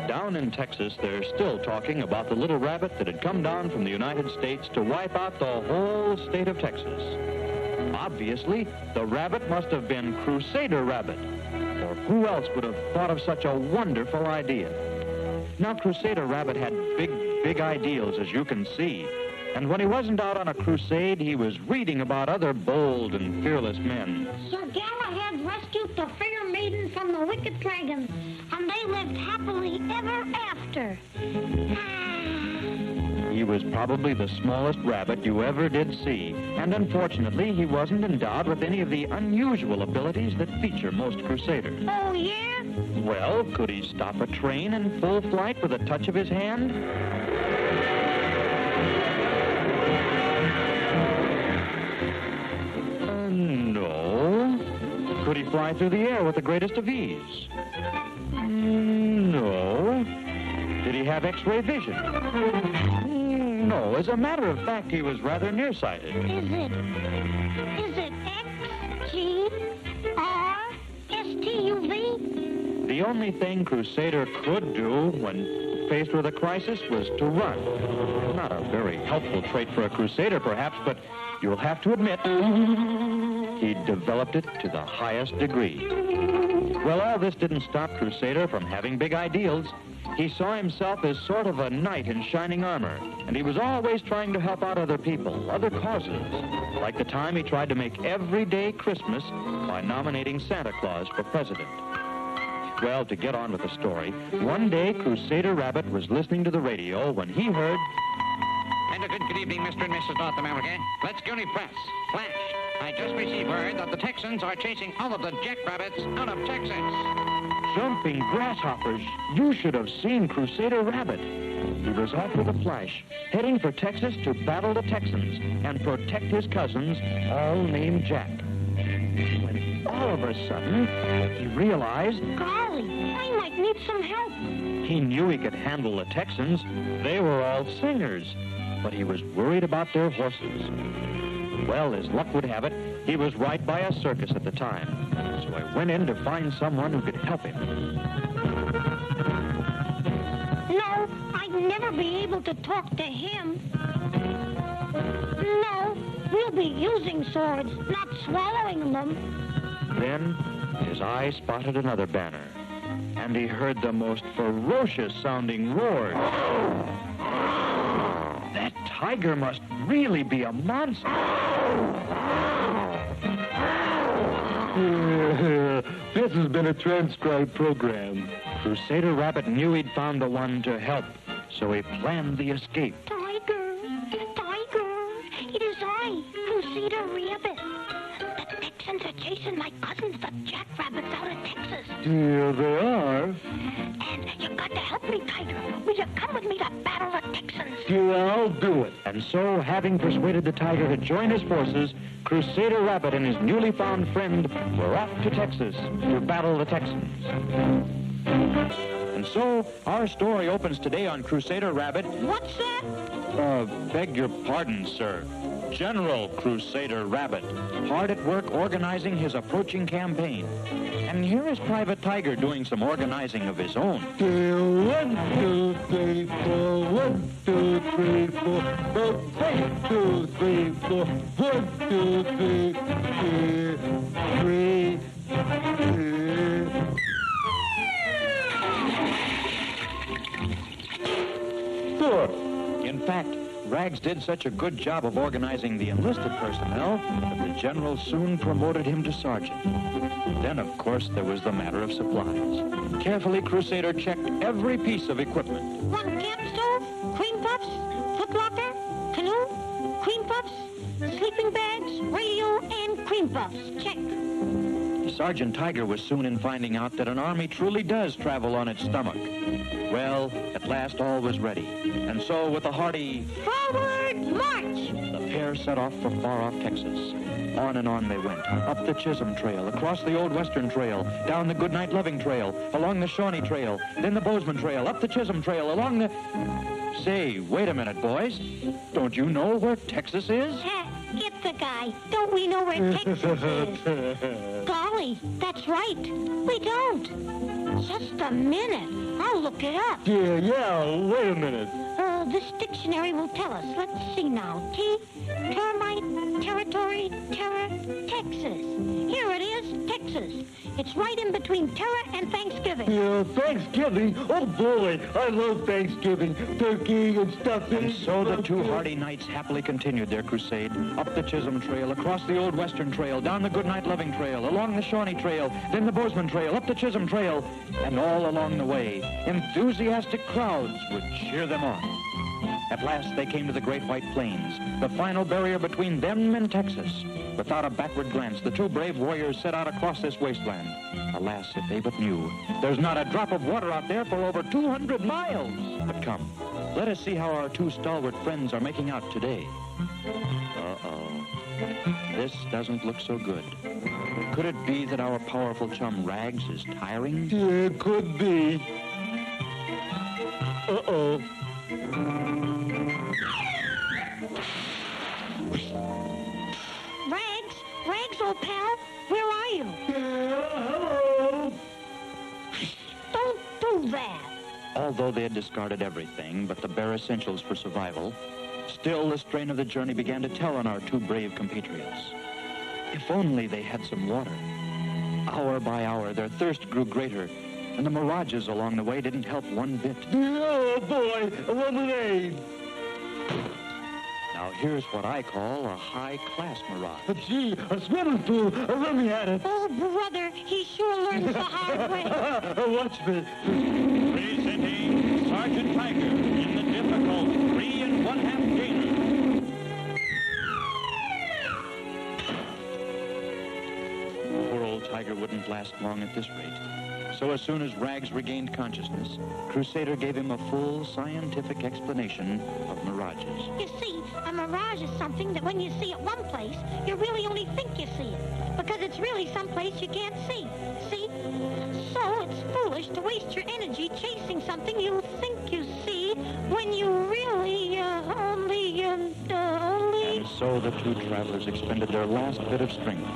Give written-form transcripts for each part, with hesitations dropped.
Down in Texas, they're still talking about the little rabbit that had come down from the United States to wipe out the whole state of Texas. Obviously, the rabbit must have been Crusader Rabbit, or who else would have thought of such a wonderful idea? Now, Crusader Rabbit had big ideals, as you can see. And when he wasn't out on a crusade, he was reading about other bold and fearless men. Sir Galahad rescued the fair maiden from the wicked dragon, and they lived happily ever after. He was probably the smallest rabbit you ever did see, and unfortunately, he wasn't endowed with any of the unusual abilities that feature most crusaders. Oh, yeah? Well, could he stop a train in full flight with a touch of his hand? No. Could he fly through the air with the greatest of ease? No. Did he have X-ray vision? No. As a matter of fact, he was rather nearsighted. Is it X-G-R-S-T-U-V? The only thing Crusader could do when faced with a crisis was to run. Not a very helpful trait for a Crusader, perhaps, but you'll have to admit he developed it to the highest degree. Well, all this didn't stop Crusader from having big ideals. He saw himself as sort of a knight in shining armor, and he was always trying to help out other people, other causes, like the time he tried to make everyday Christmas by nominating Santa Claus for president. Well, to get on with the story, one day Crusader Rabbit was listening to the radio when he heard... And a good evening, Mr. and Mrs. North America. Let's go to press. Flash. I just received word that the Texans are chasing all of the jackrabbits out of Texas. Jumping grasshoppers, you should have seen Crusader Rabbit. He was off with a flash, heading for Texas to battle the Texans and protect his cousins, all named Jack. When all of a sudden, he realized... Golly, I might need some help. He knew he could handle the Texans. They were all singers, but he was worried about their horses. Well, as luck would have it, he was right by a circus at the time. So I went in to find someone who could help him. No, I'd never be able to talk to him. No, we'll be using swords, not swallowing them. Then his eye spotted another banner, and he heard the most ferocious-sounding roars. That tiger must really be a monster. This has been a transcribed program. Crusader Rabbit knew he'd found the one to help, so he planned the escape. Tiger, it is I, Crusader Rabbit. The Texans are chasing my cousins, the jackrabbits, out of Texas. Here they are. And you got to help me, Tiger. Will you come with me to battle the Texans? Yeah, I'll do it. And so, having persuaded the tiger to join his forces, Crusader Rabbit and his newly found friend were off to Texas to battle the Texans. And so, our story opens today on Crusader Rabbit. What's that? Beg your pardon, sir. General Crusader Rabbit, hard at work organizing his approaching campaign. And here is Private Tiger doing some organizing of his own. 1, 2, 3, 4. 1, 2, 3, 4. 1, 2, 3, 4. 1, 2, 3, 4. In fact, Rags did such a good job of organizing the enlisted personnel that the general soon promoted him to sergeant. Then, of course, there was the matter of supplies. Carefully, Crusader checked every piece of equipment. One camp stove, cream puffs, footlocker, canoe, cream puffs, sleeping bags, radio, and cream puffs. Check. Sergeant Tiger was soon in finding out that an army truly does travel on its stomach. Well, at last all was ready. And so, with a hearty Forward March! The pair set off for far-off Texas. On and on they went, up the Chisholm Trail, across the Old Western Trail, down the Goodnight Loving Trail, along the Shawnee Trail, then the Bozeman Trail, up the Chisholm Trail, along the... Say, wait a minute, boys. Don't you know where Texas is? Get the guy. Don't we know where Texas is? Golly, that's right. We don't. Just a minute. I'll look it up. Yeah, wait a minute. This dictionary will tell us. Let's see now. Termite, territory, terror, Texas. Here it is, Texas. It's right in between terror and Thanksgiving. Yeah, Thanksgiving? Oh, boy, I love Thanksgiving. Turkey and stuffing. And so the two hardy knights happily continued their crusade, up the Chisholm Trail, across the Old Western Trail, down the Goodnight Loving Trail, along the Shawnee Trail, then the Bozeman Trail, up the Chisholm Trail, and all along the way, enthusiastic crowds would cheer them on. At last, they came to the Great White Plains, the final barrier between them and Texas. Without a backward glance, the two brave warriors set out across this wasteland. Alas, if they but knew, there's not a drop of water out there for over 200 miles. But come, let us see how our two stalwart friends are making out today. Uh-oh. This doesn't look so good. Could it be that our powerful chum Rags is tiring? Yeah, it could be. Uh-oh. Rags, old pal, where are you? Hello. Don't do that. Although they had discarded everything but the bare essentials for survival, still the strain of the journey began to tell on our two brave compatriots. If only they had some water. Hour by hour, their thirst grew greater, and the mirages along the way didn't help one bit. Oh, boy, a lemonade. Now, here's what I call a high-class mirage. Gee, a swimming pool. Let me at it. Oh, brother, he sure learns the hard way. Watch me. Presenting Sergeant Tiger in the difficult 3 1/2 gainer. Poor old Tiger wouldn't last long at this rate. So as soon as Rags regained consciousness, Crusader gave him a full scientific explanation of mirages. You see, a mirage is something that when you see it one place, you really only think you see it, because it's really someplace you can't see. See? So it's foolish to waste your energy chasing something you think you see when you really only... And so the two travelers expended their last bit of strength.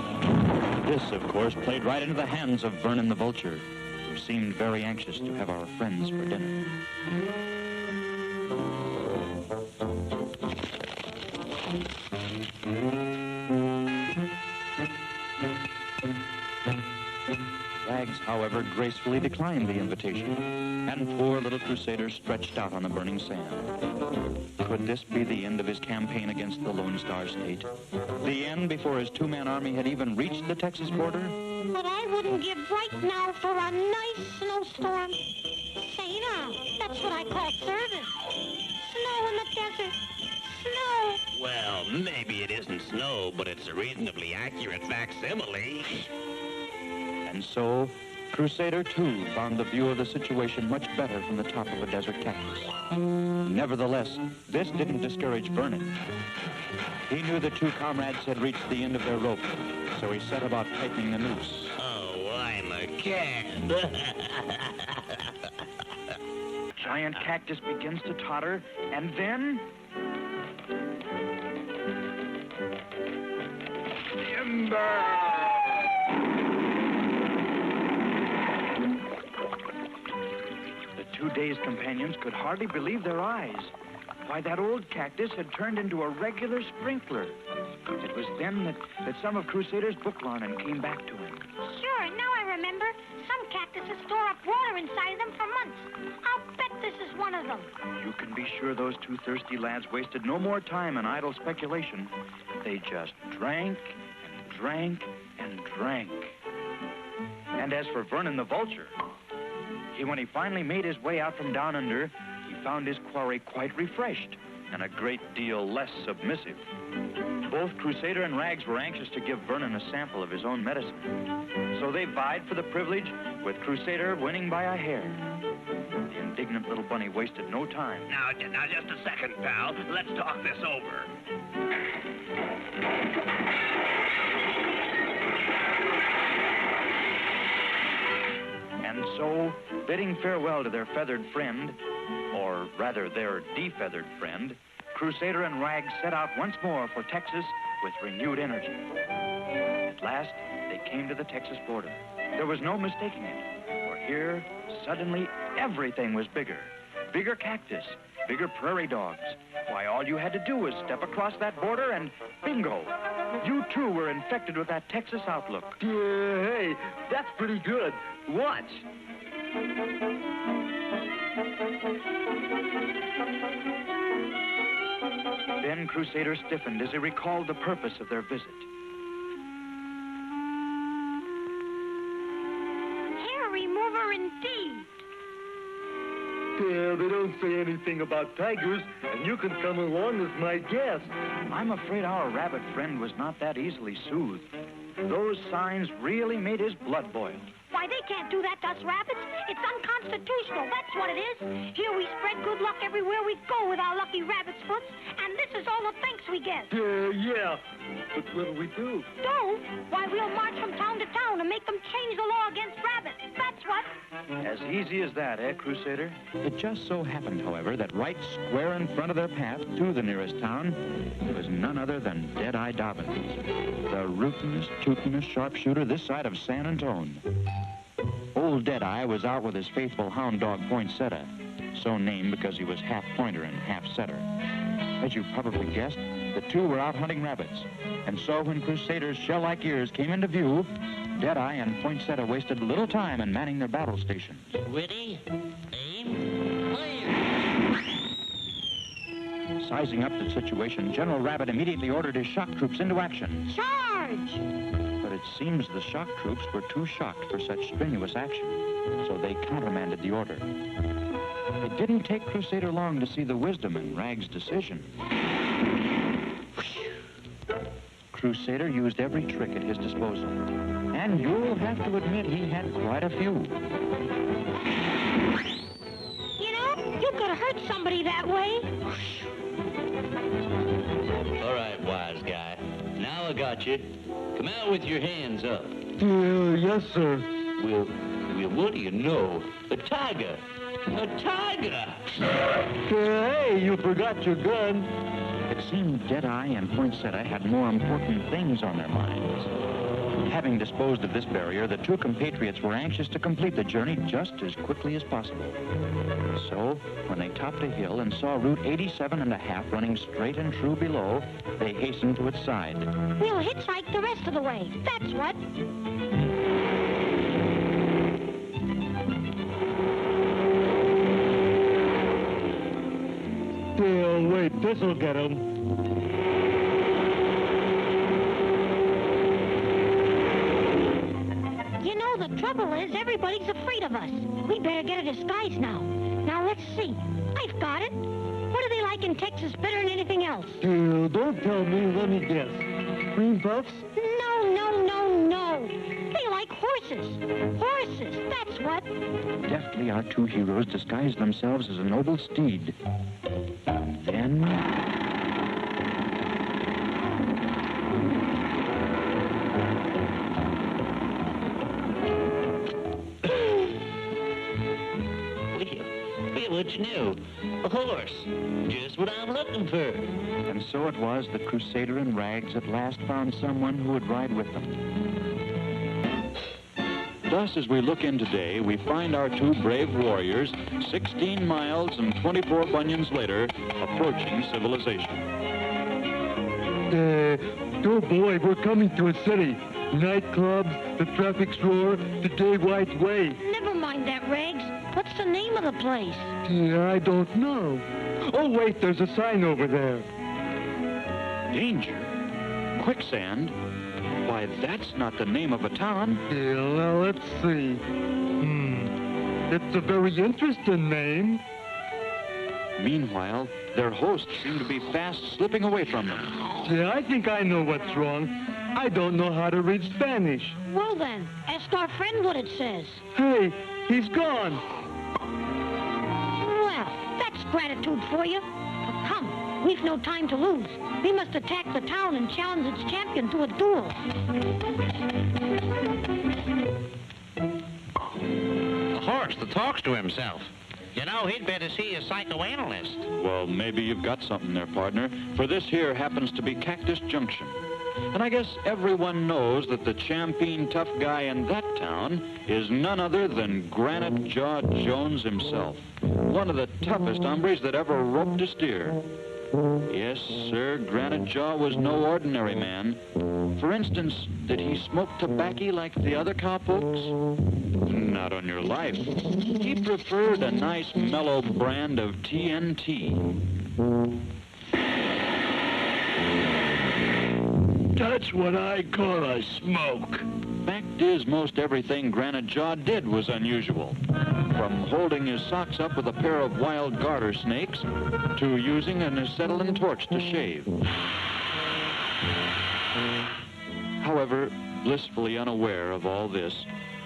This, of course, played right into the hands of Vernon the Vulture, who seemed very anxious to have our friends for dinner. Rags, however, gracefully declined the invitation, and poor little Crusader stretched out on the burning sand. Could this be the end of his campaign against the Lone Star State? The end before his two-man army had even reached the Texas border? But I wouldn't give right now for a nice snowstorm. Say now, that's what I call service. Snow in the desert. Snow. Well, maybe it isn't snow, but it's a reasonably accurate facsimile. And so, Crusader, too, found the view of the situation much better from the top of a desert cactus. Nevertheless, this didn't discourage Vernon. He knew the two comrades had reached the end of their rope, so he set about tightening the noose. Oh, I'm a cat. Giant cactus begins to totter, and then... Timber! The two dazed companions could hardly believe their eyes. Why, that old cactus had turned into a regular sprinkler. It was then that some of Crusader's book learning came back to him. Sure, now I remember. Some cactuses store up water inside of them for months. I'll bet this is one of them. You can be sure those two thirsty lads wasted no more time in idle speculation. They just drank and drank and drank. And as for Vernon the Vulture, when he finally made his way out from down under, he found his quarry quite refreshed and a great deal less submissive. Both Crusader and Rags were anxious to give Vernon a sample of his own medicine. So they vied for the privilege, with Crusader winning by a hair. The indignant little bunny wasted no time. Now, just a second, pal. Let's talk this over. And so, bidding farewell to their feathered friend, or rather their defeathered friend, Crusader and Rags set out once more for Texas with renewed energy. At last, they came to the Texas border. There was no mistaking it, for here, suddenly, everything was bigger. Bigger cactus, bigger prairie dogs. Why, all you had to do was step across that border and bingo! You too were infected with that Texas outlook. Hey, that's pretty good. Watch. Then Crusader stiffened as he recalled the purpose of their visit. Hair remover indeed. Yeah, they don't say anything about tigers, and you can come along as my guest. I'm afraid our rabbit friend was not that easily soothed. Those signs really made his blood boil. Why, they can't do that to us rabbits. It's unconstitutional, that's what it is. Here we spread good luck everywhere we go with our lucky rabbit's foot, and this is all the thanks we get. Yeah, but what'll we do? Do? Why, we'll march from town to town and make them change the law against rabbits. That's what. As easy as that, eh, Crusader? It just so happened, however, that right square in front of their path to the nearest town was none other than Deadeye Dobbins, the rootinest, tootinest sharpshooter this side of San Antone. Old Deadeye was out with his faithful hound dog Poinsettia, so named because he was half pointer and half setter. As you probably guessed, the two were out hunting rabbits, and so when Crusader's shell-like ears came into view, Deadeye and Poinsettia wasted little time in manning their battle stations. Ready? Aim? Clear! Sizing up the situation, General Rabbit immediately ordered his shock troops into action. Charge! But it seems the shock troops were too shocked for such strenuous action, so they countermanded the order. It didn't take Crusader long to see the wisdom in Rag's decision. Crusader used every trick at his disposal, and you'll have to admit he had quite a few. You know, you could hurt somebody that way. All right, wise guy. Now I got you. Come out with your hands up. Yes, sir. Well, what do you know? A tiger! A tiger! Hey, you forgot your gun. It seemed Deadeye and Poinsettia had more important things on their minds. Having disposed of this barrier, the two compatriots were anxious to complete the journey just as quickly as possible. So, when they topped a hill and saw Route 87.5 running straight and true below, they hastened to its side. We'll hitchhike the rest of the way. That's what. Yeah, wait, this'll get him. You know, the trouble is everybody's afraid of us. We better get a disguise now. Now, let's see. I've got it. What do they like in Texas better than anything else? Don't tell me, let me guess. Cream puffs? No, no, no, no. They like horses. Horses, that's what. Deftly, our two heroes disguised themselves as a noble steed. Then... What you know? A horse. Just what I'm looking for. And so it was that Crusader and Rags at last found someone who would ride with them. Thus, as we look in today, we find our two brave warriors, 16 miles and 24 bunions later, approaching civilization. Oh boy, we're coming to a city. Nightclubs, the traffic's roar, the day white way. Never mind that, Rags. What's the name of the place? Yeah, I don't know. Oh, wait, there's a sign over there. Danger? Quicksand? Why, that's not the name of a town. Yeah, well, let's see. It's a very interesting name. Meanwhile, their hosts seem to be fast slipping away from them. Yeah, I think I know what's wrong. I don't know how to read Spanish. Well then, ask our friend what it says. Hey, he's gone. gratitude for you. But come, we've no time to lose. We must attack the town and challenge its champion to a duel. A horse that talks to himself. You know, he'd better see a psychoanalyst. Well, maybe you've got something there, partner. For this here happens to be Cactus Junction. And I guess everyone knows that the champeen tough guy in that town is none other than Granite Jaw Jones himself. One of the toughest hombres that ever roped a steer. Yes, sir, Granite Jaw was no ordinary man. For instance, did he smoke tobacco like the other cowpokes? Not on your life. He preferred a nice mellow brand of TNT. That's what I call a smoke. Fact is, most everything Granite Jaw did was unusual. From holding his socks up with a pair of wild garter snakes to using an acetylene torch to shave. However, blissfully unaware of all this,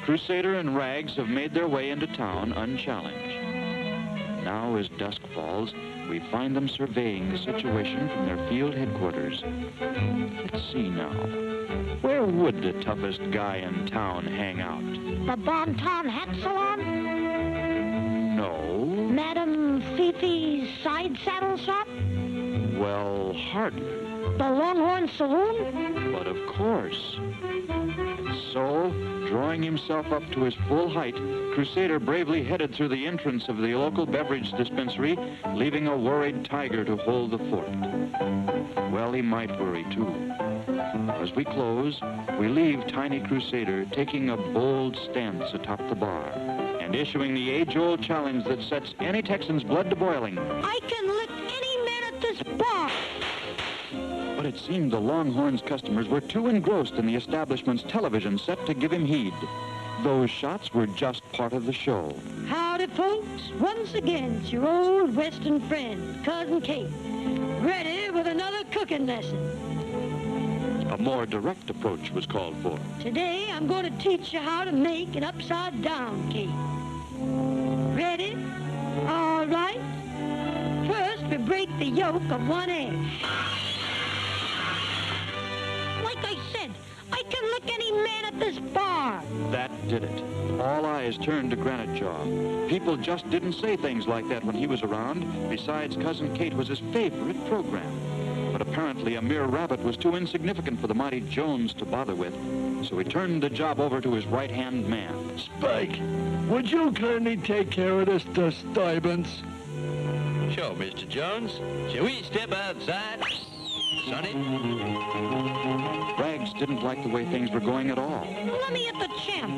Crusader and Rags have made their way into town unchallenged. Now, as dusk falls, we find them surveying the situation from their field headquarters. Let's see now. Where would the toughest guy in town hang out? The Bon Ton Hat Salon? No. Madame Fifi's Side Saddle Shop? Well, hardly. The Longhorn Saloon? But of course. So, drawing himself up to his full height, Crusader bravely headed through the entrance of the local beverage dispensary, leaving a worried tiger to hold the fort. Well, he might worry, too. As we close, we leave Tiny Crusader taking a bold stance atop the bar and issuing the age-old challenge that sets any Texan's blood to boiling. I can lick any man at this bar. But it seemed the Longhorn's customers were too engrossed in the establishment's television set to give him heed. Those shots were just part of the show. Howdy, folks. Once again, it's your old Western friend, Cousin Kate, ready with another cooking lesson. A more direct approach was called for. Today, I'm going to teach you how to make an upside-down cake. Ready? All right. First, we break the yolk of one egg. Like I said, I can lick any man at this bar. That did it. All eyes turned to Granite Jaw. People just didn't say things like that when he was around. Besides, Cousin Kate was his favorite program. But apparently a mere rabbit was too insignificant for the mighty Jones to bother with. So he turned the job over to his right-hand man. Spike, would you kindly take care of this disturbance? Sure, Mr. Jones. Shall we step outside? Sonny? Rags didn't like the way things were going at all. Let me at the champ.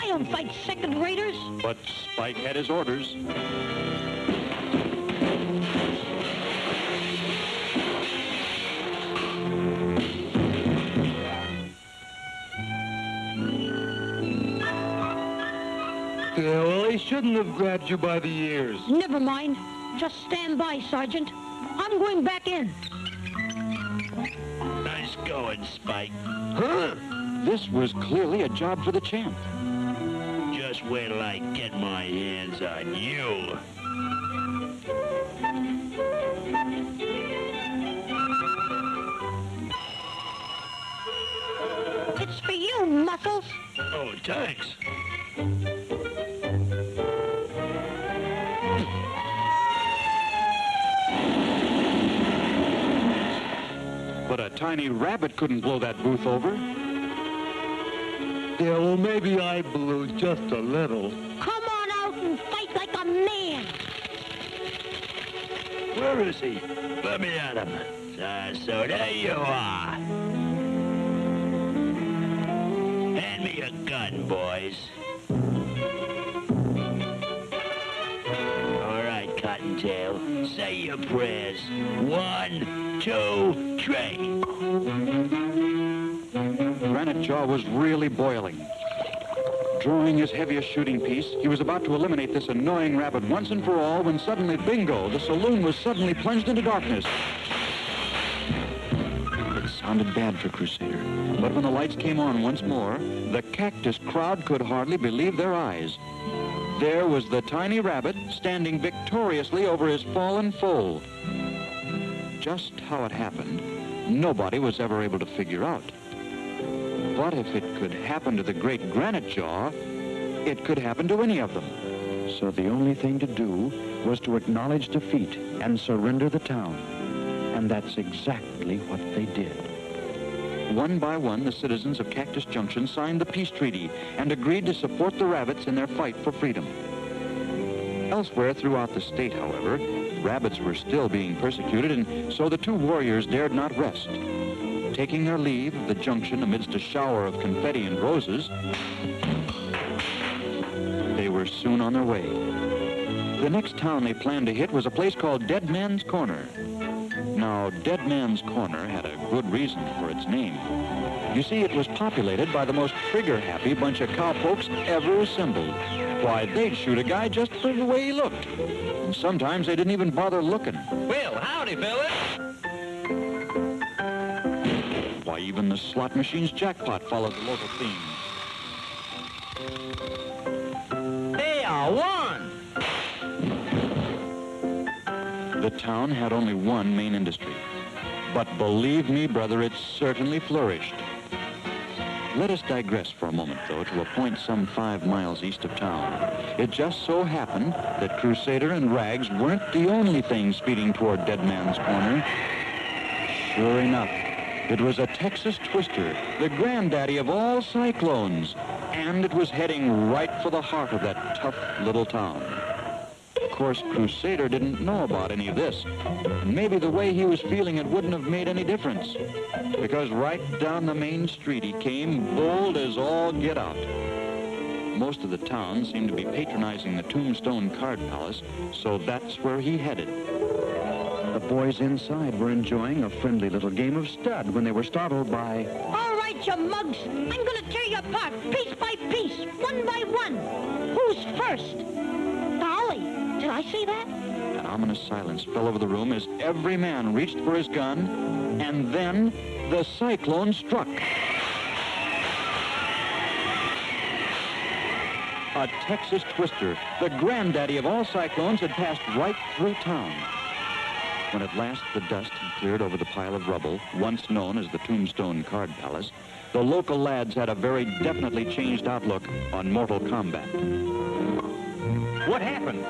I don't fight second-raters. But Spike had his orders. Yeah, well, he shouldn't have grabbed you by the ears. Never mind. Just stand by, Sergeant. I'm going back in. Nice going, Spike. Huh? This was clearly a job for the champ. Just wait till I get my hands on you. It's for you, Muscles. Oh, thanks. But a tiny rabbit couldn't blow that booth over. Yeah, well, maybe I blew just a little. Come on out and fight like a man. Where is he? Let me at him. So there you are. Hand me a gun, boys. All right, Cottontail. Say your prayers. 1, 2, 3. Granite Jaw was really boiling. Drawing his heaviest shooting piece, he was about to eliminate this annoying rabbit once and for all when suddenly, bingo, the saloon was suddenly plunged into darkness. It sounded bad for Crusader, but when the lights came on once more, the cactus crowd could hardly believe their eyes. there was the tiny rabbit standing victoriously over his fallen foe. Just how it happened, nobody was ever able to figure out. But if it could happen to the great granite jaw, it could happen to any of them. So the only thing to do was to acknowledge defeat and surrender the town. And that's exactly what they did. One by one, the citizens of Cactus Junction signed the peace treaty and agreed to support the rabbits in their fight for freedom. Elsewhere throughout the state, however, rabbits were still being persecuted, and so the two warriors dared not rest. Taking their leave of the junction amidst a shower of confetti and roses, they were soon on their way. The next town they planned to hit was a place called Dead Man's Corner. Now, Dead Man's Corner had a good reason for its name. You see, it was populated by the most trigger-happy bunch of cowpokes ever assembled. Why, they'd shoot a guy just for the way he looked. And sometimes they didn't even bother looking. Well, howdy, fellas. Why, even the slot machine's jackpot followed the local theme. Hey, I won! The town had only one main industry. But believe me, brother, it certainly flourished. Let us digress for a moment, though, to a point some 5 miles east of town. It just so happened that Crusader and Rags weren't the only things speeding toward Dead Man's Corner. Sure enough, it was a Texas twister, the granddaddy of all cyclones, and it was heading right for the heart of that tough little town. Of course, Crusader didn't know about any of this, and maybe the way he was feeling it wouldn't have made any difference, because right down the main street he came, bold as all get out. Most of the town seemed to be patronizing the Tombstone Card Palace, so that's where he headed. The boys inside were enjoying a friendly little game of stud when they were startled by... All right, you mugs. I'm going to tear you apart, piece by piece, one by one. Who's first? Golly, did I see that? An ominous silence fell over the room as every man reached for his gun, and then the cyclone struck. A Texas twister, the granddaddy of all cyclones, had passed right through town. When at last the dust had cleared over the pile of rubble, once known as the Tombstone Card Palace, the local lads had a very definitely changed outlook on mortal combat. What happened?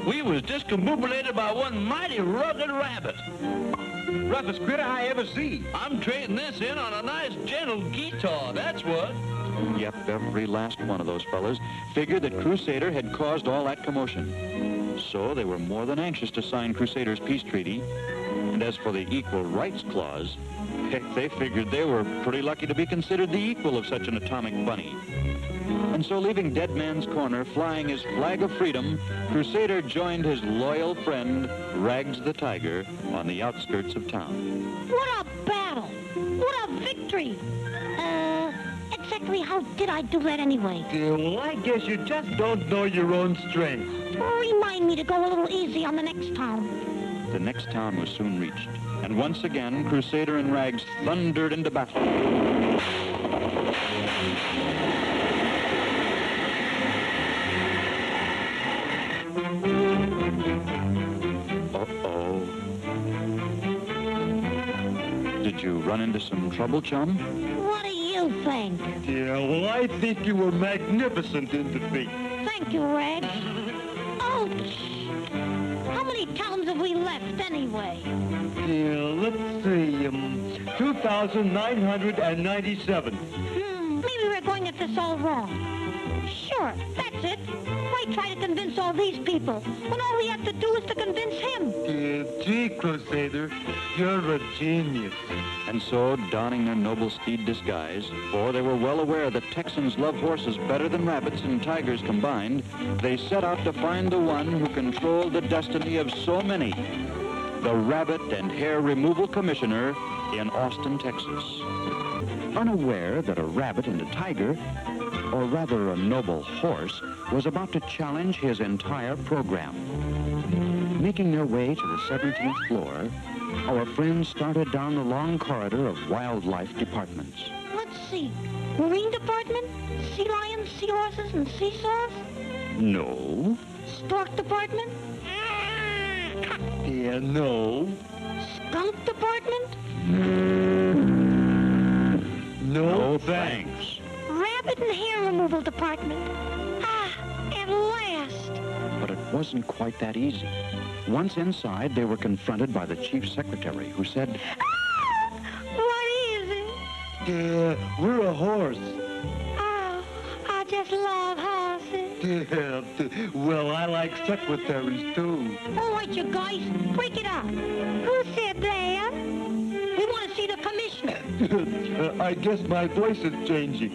We was discombobulated by one mighty rugged rabbit. Roughest critter I ever see. I'm trading this in on a nice gentle guitar, that's what. Yep, every last one of those fellas figured that Crusader had caused all that commotion. So they were more than anxious to sign Crusader's peace treaty. And as for the equal rights clause, heck, they figured they were pretty lucky to be considered the equal of such an atomic bunny. And so, leaving Dead Man's Corner flying his flag of freedom, Crusader joined his loyal friend, Rags the Tiger, on the outskirts of town. What a battle! What a victory! Exactly how did I do that anyway? Well, I guess you just don't know your own strength. Remind me to go a little easy on the next town. The next town was soon reached, and once again, Crusader and Rags thundered into battle. Uh-oh. Did you run into some trouble, chum? What do you think? Yeah, well, I think you were magnificent in defeat. Thank you, Rags. Ouch! How many towns have we left anyway? Yeah, let's see, 2,997. Maybe we're going at this all wrong. Sure, that's it. Why try to convince all these people when all we have to do is to convince him? Gee, Crusader, you're a genius. And so, donning their noble steed disguise, for they were well aware that Texans love horses better than rabbits and tigers combined, they set out to find the one who controlled the destiny of so many, the Rabbit and Hair Removal Commissioner in Austin, Texas. Unaware that a rabbit and a tiger, or rather a noble horse, was about to challenge his entire program. Making their way to the 17th floor, our friends started down the long corridor of wildlife departments. Let's see. Marine department, sea lions, seahorses, and seesaws. No. Stork department? Yeah, no. Skunk department? No, thanks. Rabbit and hair removal department? Ah, at last. But it wasn't quite that easy. Once inside, they were confronted by the chief secretary, who said, Ah, what is it? We're a horse. Oh, I just love horses. Yeah, well, I like secretaries, too. All right, you guys, break it up. Who said that? We want to see the commissioner. I guess my voice is changing.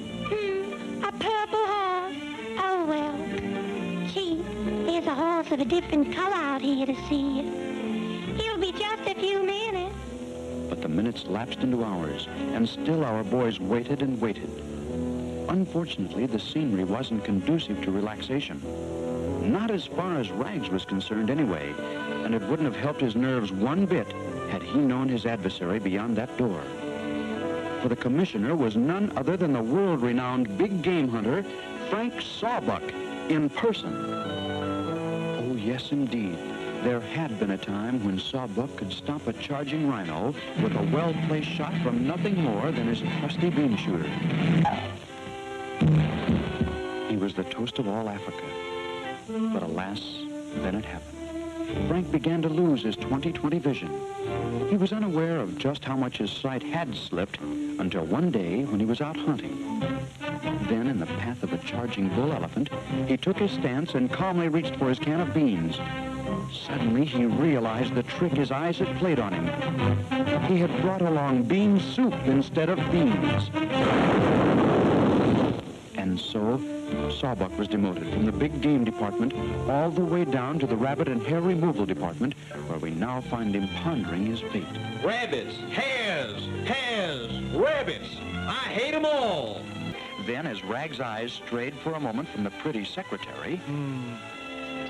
A purple horse. Oh, well. Gee, there's a horse of a different color out here to see you. He'll be just a few minutes. but the minutes lapsed into hours, and still our boys waited and waited. Unfortunately, the scenery wasn't conducive to relaxation. Not as far as Rags was concerned anyway, and it wouldn't have helped his nerves one bit had he known his adversary beyond that door. For the commissioner was none other than the world-renowned big game hunter, Frank Sawbuck, in person. Oh, yes, indeed. There had been a time when Sawbuck could stop a charging rhino with a well-placed shot from nothing more than his trusty bean shooter. He was the toast of all Africa. But alas, then it happened. Frank began to lose his 20/20 vision. He was unaware of just how much his sight had slipped until one day when he was out hunting. Then, in the path of a charging bull elephant, he took his stance and calmly reached for his can of beans. Suddenly, he realized the trick his eyes had played on him. He had brought along bean soup instead of beans. And so, Sawbuck was demoted from the big game department all the way down to the rabbit and hair removal department, where we now find him pondering his fate. Rabbits, hares, rabbits. I hate them all. Then, as Rag's eyes strayed for a moment from the pretty secretary...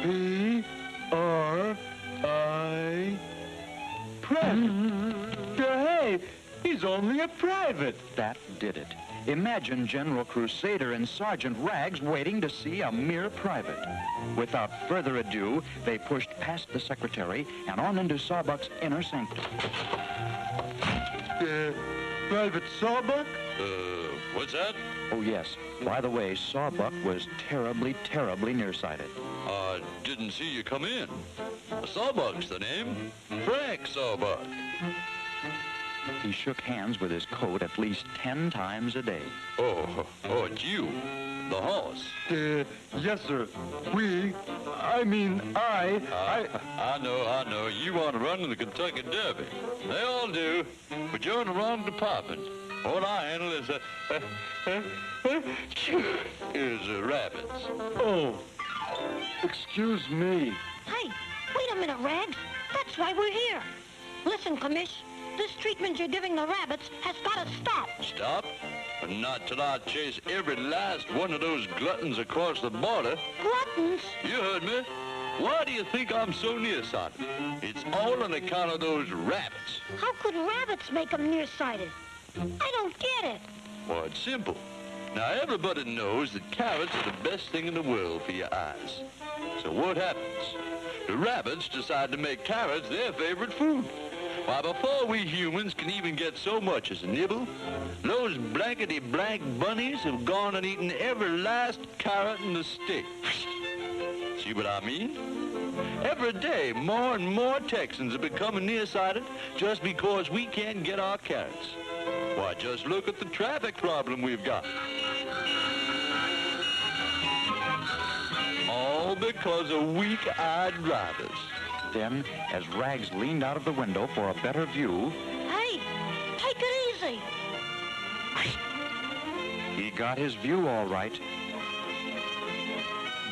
P-R-I... Private. Hey, he's only a private. That did it. Imagine General Crusader and Sergeant Rags waiting to see a mere private. Without further ado, they pushed past the secretary and on into Sawbuck's inner sanctum. Private Sawbuck? What's that? Oh, yes. By the way, Sawbuck was terribly, terribly nearsighted. I didn't see you come in. Sawbuck's the name. Frank Sawbuck. He shook hands with his coat at least 10 times a day. Oh, it's you, the horse. Yes, sir. I know. You want to run in the Kentucky Derby. They all do, but you're in the wrong department. All I handle is rabbits. Oh, excuse me. Hey, wait a minute, Rags. That's why we're here. Listen, Commish, this treatment you're giving the rabbits has got to stop. Stop? But not till I chase every last one of those gluttons across the border. Gluttons? You heard me. Why do you think I'm so nearsighted? It's all on account of those rabbits. How could rabbits make them nearsighted? I don't get it. Well, it's simple. Now, everybody knows that carrots are the best thing in the world for your eyes. So what happens? The rabbits decide to make carrots their favorite food. Why, before we humans can even get so much as a nibble, those blankety-blank bunnies have gone and eaten every last carrot in the state. See what I mean? Every day, more and more Texans are becoming nearsighted just because we can't get our carrots. Why, just look at the traffic problem we've got. All because of weak-eyed drivers. Then, as Rags leaned out of the window for a better view... Hey, take it easy. He got his view all right.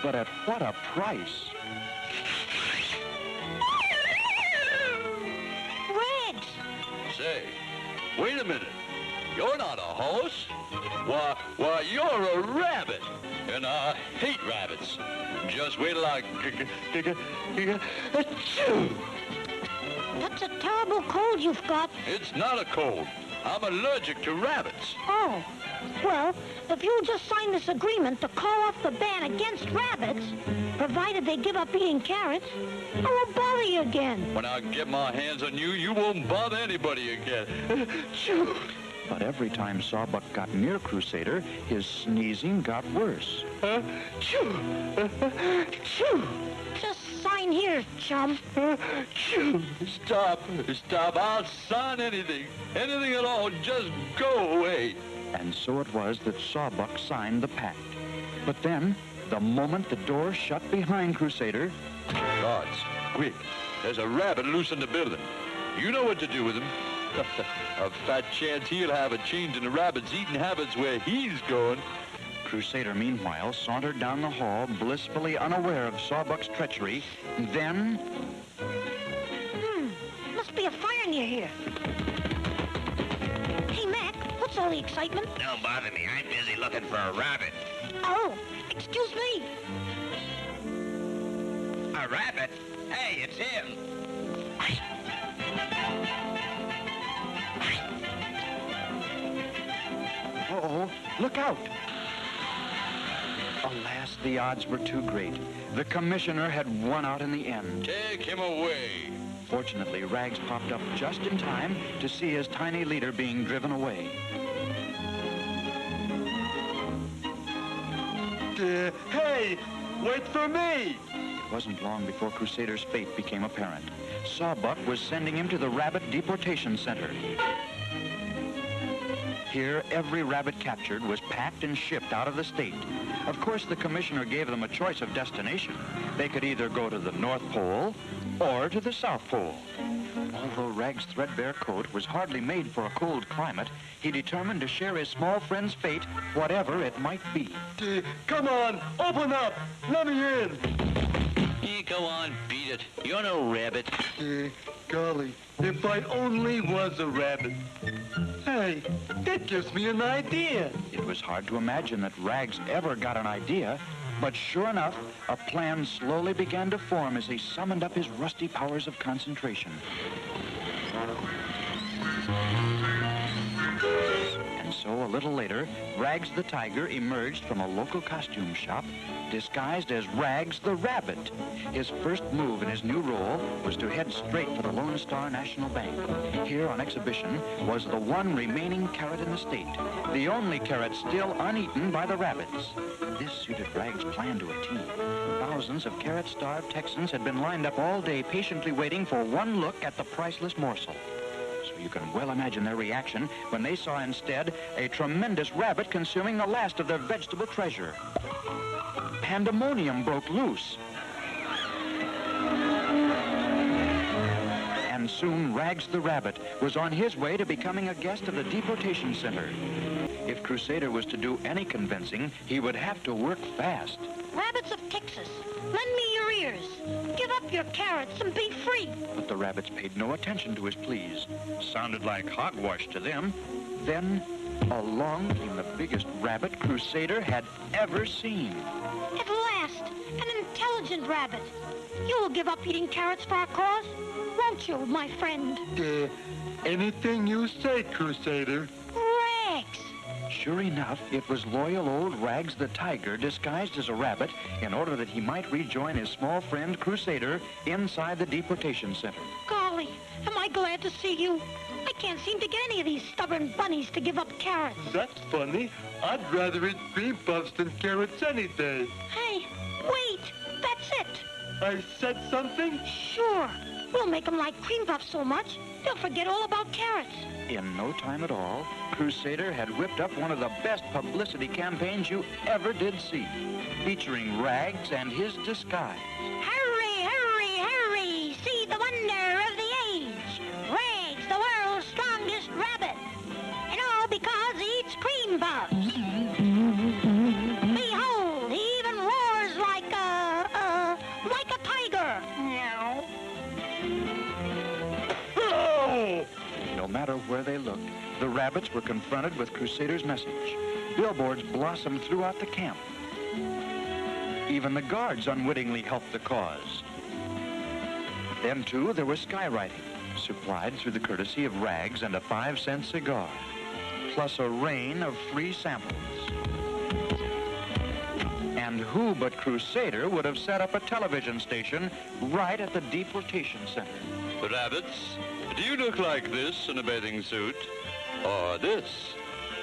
But at what a price? Rags! Say, wait a minute. You're not a horse. Why, you're a rabbit. And I hate rabbits. Just wait till I... That's a terrible cold you've got. It's not a cold. I'm allergic to rabbits. Oh, well, if you'll just sign this agreement to call off the ban against rabbits, provided they give up eating carrots, I won't bother you again. When I get my hands on you, you won't bother anybody again. Choo. But every time Sawbuck got near Crusader, his sneezing got worse. Choo. Choo. Just sign here, chum. Choo. Stop. I'll sign anything. Anything at all. Just go away. And so it was that Sawbuck signed the pact. But then, the moment the door shut behind Crusader... Guards, quick. There's a rabbit loose in the building. You know what to do with him. A fat chance he'll have a change in the rabbit's eating habits where he's going. Crusader, meanwhile, sauntered down the hall, blissfully unaware of Sawbuck's treachery. Then... Must be a fire near here. Hey, Mac, what's all the excitement? Don't bother me. I'm busy looking for a rabbit. Oh, excuse me. A rabbit? Hey, it's him. Uh-oh, look out! Alas, the odds were too great. The commissioner had won out in the end. Take him away. Fortunately, Rags popped up just in time to see his tiny leader being driven away. Hey, wait for me! It wasn't long before Crusader's fate became apparent. Sawbuck was sending him to the Rabbit Deportation Center. Here, every rabbit captured was packed and shipped out of the state. Of course, the commissioner gave them a choice of destination. They could either go to the North Pole or to the South Pole. Although Rags' threadbare coat was hardly made for a cold climate, he determined to share his small friend's fate, whatever it might be. Come on, open up! Let me in! Hey, go on, beat it. You're no rabbit. Golly, if I only was a rabbit. Hey, that gives me an idea. It was hard to imagine that Rags ever got an idea, but sure enough, a plan slowly began to form as he summoned up his rusty powers of concentration. And so, a little later, Rags the Tiger emerged from a local costume shop, disguised as Rags the Rabbit. His first move in his new role was to head straight for the Lone Star National Bank. Here on exhibition was the one remaining carrot in the state, the only carrot still uneaten by the rabbits. This suited Rags' plan to a T. Thousands of carrot-starved Texans had been lined up all day patiently waiting for one look at the priceless morsel. So you can well imagine their reaction when they saw instead a tremendous rabbit consuming the last of their vegetable treasure. Pandemonium broke loose. And soon Rags the Rabbit was on his way to becoming a guest of the deportation center. If Crusader was to do any convincing, he would have to work fast. Rabbits of Texas, lend me your ears. Give up your carrots and be free. But the rabbits paid no attention to his pleas. Sounded like hogwash to them. Then, along came the biggest rabbit Crusader had ever seen. At last, an intelligent rabbit. You will give up eating carrots for our cause, won't you, my friend? Anything you say, Crusader. Rags! Sure enough, it was loyal old Rags the Tiger disguised as a rabbit in order that he might rejoin his small friend Crusader inside the deportation center. Golly, am I glad to see you. I can't seem to get any of these stubborn bunnies to give up carrots. That's funny. I'd rather eat cream puffs than carrots any day. Hey, wait, that's it. I said something? Sure, we'll make them like cream puffs so much, they'll forget all about carrots. In no time at all, Crusader had whipped up one of the best publicity campaigns you ever did see, featuring Rags and his disguise. Hurry, hurry, hurry! See the wonder of the age! Rags, the world's strongest rabbit! And all because he eats cream puffs! Behold, he even roars like a tiger! Meow. Oh! No matter where they looked, the rabbits were confronted with Crusader's message. Billboards blossomed throughout the camp. Even the guards unwittingly helped the cause. Then, too, there was skywriting. supplied through the courtesy of rags and a 5-cent cigar, plus a rain of free samples. And who but Crusader would have set up a television station right at the deportation center? Rabbits, do you look like this in a bathing suit? Or this?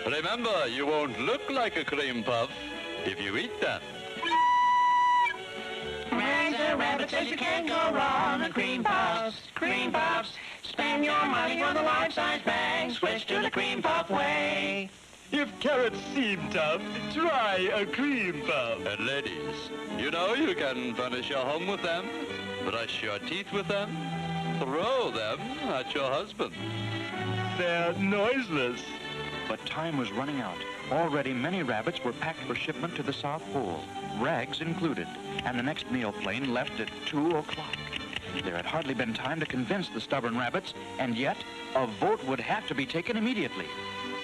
Remember, you won't look like a cream puff if you eat them. Crusader Rabbit says you can't go wrong with cream puffs. Cream puffs. Spend your money on the life-size bag. Switch to the cream puff way. If carrots seem tough, try a cream puff. And ladies, you know you can furnish your home with them, brush your teeth with them, throw them at your husband. They're noiseless. But time was running out. Already many rabbits were packed for shipment to the South Pole, rags included, and the next mail plane left at 2 o'clock. There had hardly been time to convince the stubborn rabbits, and yet a vote would have to be taken immediately.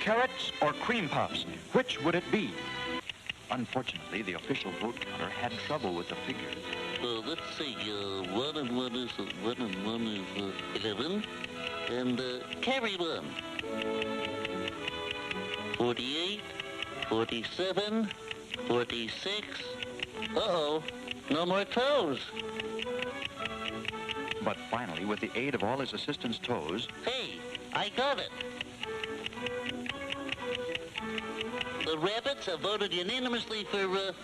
Carrots or cream puffs, which would it be? Unfortunately, the official vote counter had trouble with the figures. Let's see, 1 and 1 is 1 and 1 is 11, and carry 1. 48, 47, 46. Uh-oh, no more toes. But finally, with the aid of all his assistants' toes... Hey, I got it. The rabbits have voted unanimously for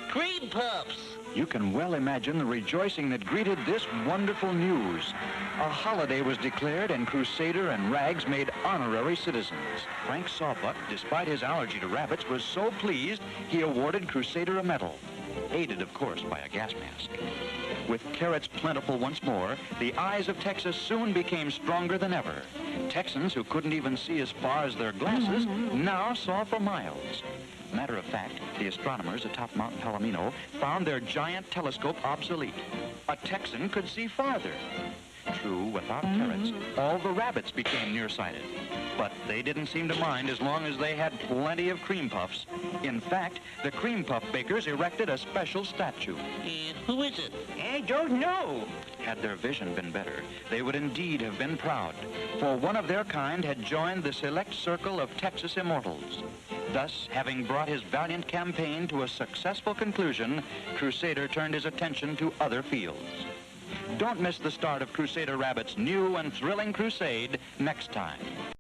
cream puffs. You can well imagine the rejoicing that greeted this wonderful news. A holiday was declared, and Crusader and Rags made honorary citizens. Frank Sawbuck, despite his allergy to rabbits, was so pleased he awarded Crusader a medal, aided, of course, by a gas mask. With carrots plentiful once more, the eyes of Texas soon became stronger than ever. Texans who couldn't even see as far as their glasses now saw for miles. Matter of fact, the astronomers atop Mount Palomino found their giant telescope obsolete. A Texan could see farther. True, without carrots, all the rabbits became nearsighted. But they didn't seem to mind as long as they had plenty of cream puffs. In fact, the cream puff bakers erected a special statue. Who is it? I don't know. Had their vision been better, they would indeed have been proud, for one of their kind had joined the select circle of Texas immortals. Thus, having brought his valiant campaign to a successful conclusion, Crusader turned his attention to other fields. Don't miss the start of Crusader Rabbit's new and thrilling crusade next time.